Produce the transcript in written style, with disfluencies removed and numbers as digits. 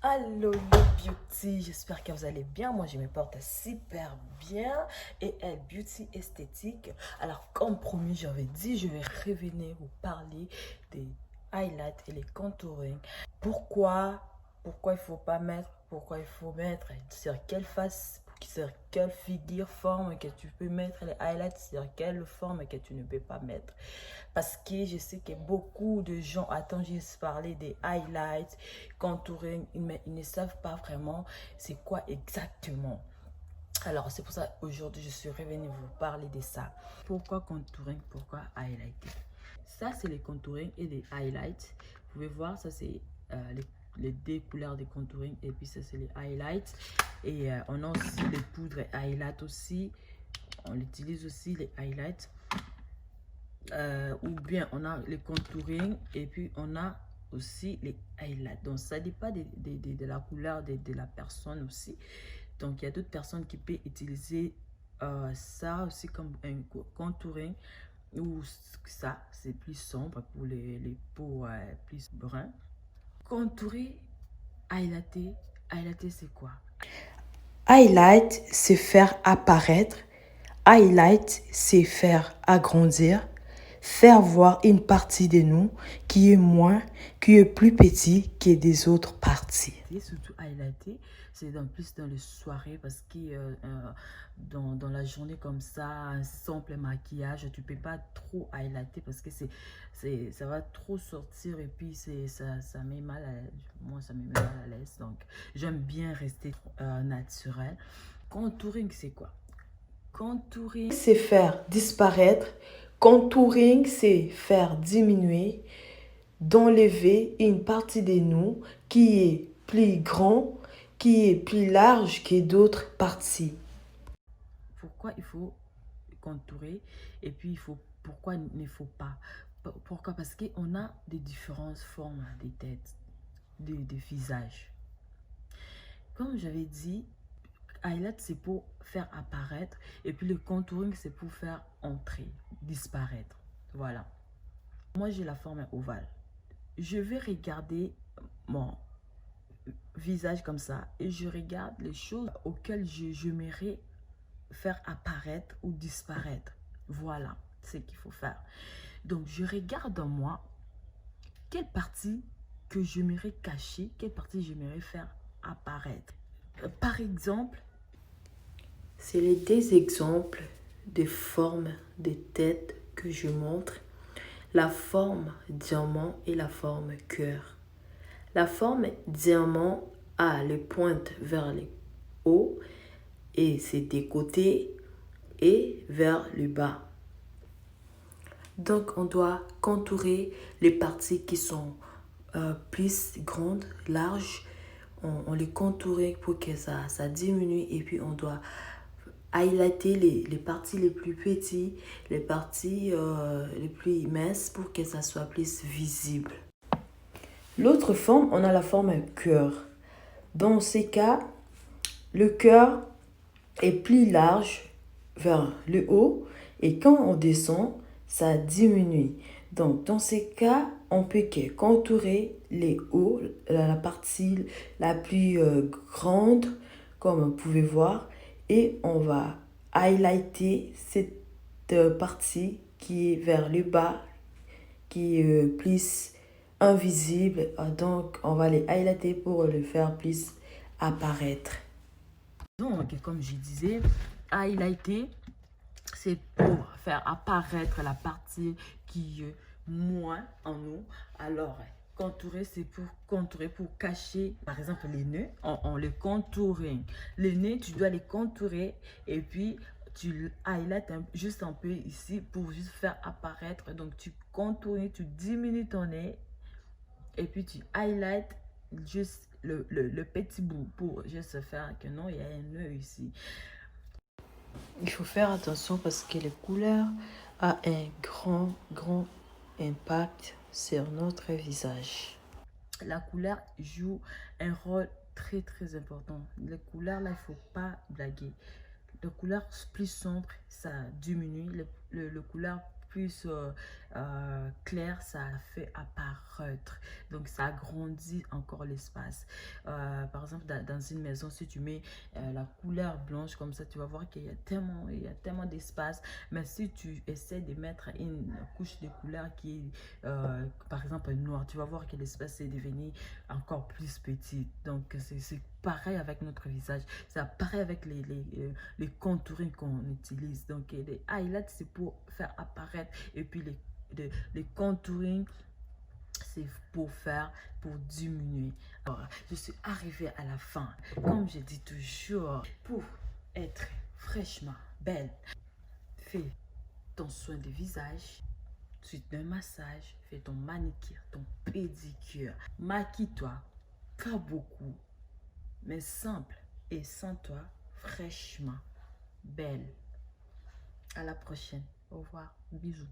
Allô les beauty, j'espère que vous allez bien. Moi je me porte super bien. Et elle, beauty esthétique. Alors comme promis, j'avais dit, je vais revenir vous parler des highlights et les contouring. Pourquoi pourquoi il faut pas mettre, pourquoi il faut mettre, sur quelle face, sur quelle figure, forme que tu peux mettre les highlights, sur quelle forme que tu ne peux pas mettre. Parce que je sais que beaucoup de gens attendent juste parler des highlights, contouring, mais ils ne savent pas vraiment c'est quoi exactement. Alors c'est pour ça aujourd'hui je suis revenue vous parler de ça. Pourquoi contouring, pourquoi highlighter? Ça c'est les contouring et les highlights. Vous pouvez voir, ça c'est les deux couleurs de contouring et puis ça c'est les highlights. Et on a aussi les poudres et highlights aussi. On utilise aussi les highlights. Ou bien on a les contouring et puis on a aussi les highlights. Donc ça dépend de la couleur de la personne aussi. Donc il y a d'autres personnes qui peuvent utiliser ça aussi comme un contouring, ou ça c'est plus sombre pour les peaux plus bruns. Contourer, highlighter, highlighter c'est quoi? Highlight, c'est faire apparaître. Highlight, c'est faire agrandir. Faire voir une partie de nous qui est plus petit que des autres parties. Et surtout highlighter, c'est plus dans les soirées parce que dans la journée comme ça, un simple maquillage, tu peux pas trop highlighter parce que ça va trop sortir et puis ça met mal moi ça me met mal à l'aise. Donc j'aime bien rester naturel. Contouring c'est quoi? Contouring C'est faire disparaître. Contouring, c'est faire diminuer, d'enlever une partie de nous qui est plus grand, qui est plus large que d'autres parties. pourquoi il faut contourer et puis pourquoi il ne faut pas. Pourquoi? Parce qu'on a des différentes formes des têtes, des visages. Comme j'avais dit, highlight c'est pour faire apparaître et puis le contouring c'est pour faire entrer, disparaître. Voilà. Moi j'ai la forme ovale. Je vais regarder mon visage comme ça et je regarde les choses auxquelles j'aimerais faire apparaître ou disparaître. Voilà ce qu'il faut faire. Donc je regarde en moi quelle partie que j'aimerais cacher, quelle partie j'aimerais faire apparaître. Par exemple, C'est les deux exemples de formes de tête que je montre. La forme diamant et la forme cœur. La forme diamant a les pointes vers le haut et c'est des côtés et vers le bas. Donc on doit contourer les parties qui sont plus grandes, larges. On les contoure pour que ça diminue et puis on doit highlighter les parties les plus petites, les parties les plus minces pour que ça soit plus visible. L'autre forme, on a la forme cœur. Dans ces cas, le cœur est plus large vers le haut et quand on descend, ça diminue. Donc, dans ces cas, on peut que contourer les hauts, la partie la plus grande, comme vous pouvez voir, et on va highlighter cette partie qui est vers le bas, qui est plus invisible. Donc, on va les highlighter pour le faire plus apparaître. donc, comme je disais, highlighter, c'est pour faire apparaître la partie qui est moins en nous. Alors, contourer, c'est pour contourer, pour cacher, par exemple, les nœuds, on les contouring. Les nœuds, tu dois les contourer et puis tu highlights juste un peu ici pour juste faire apparaître. Donc, tu contours, tu diminues ton nez et puis tu highlights juste le petit bout pour juste faire que non, il y a un nœud ici. Il faut faire attention parce que les couleurs ont un grand impact sur notre visage. La couleur joue un rôle très important. Les couleurs là, il faut pas blaguer. Les couleurs plus sombres, ça diminue. Le couleur plus clair, ça fait apparaître. Donc, ça agrandit encore l'espace. Par exemple, dans une maison, si tu mets la couleur blanche comme ça, tu vas voir qu'il y a tellement d'espace. Mais si tu essaies de mettre une couche de couleur qui est, par exemple, noir, tu vas voir que l'espace est devenu encore plus petit. Donc, c'est pareil avec notre visage. C'est pareil avec les contourings qu'on utilise. Donc, les highlights, c'est pour faire apparaître. Et puis, les contouring, c'est pour diminuer. Alors, je suis arrivée à la fin. Comme je dis toujours, pour être fraîchement belle, fais ton soin de visage, suite d'un massage, fais ton manicure, ton pédicure. Maquille-toi, pas beaucoup, mais simple. Et sens-toi fraîchement belle. À la prochaine. Au revoir. Bisous.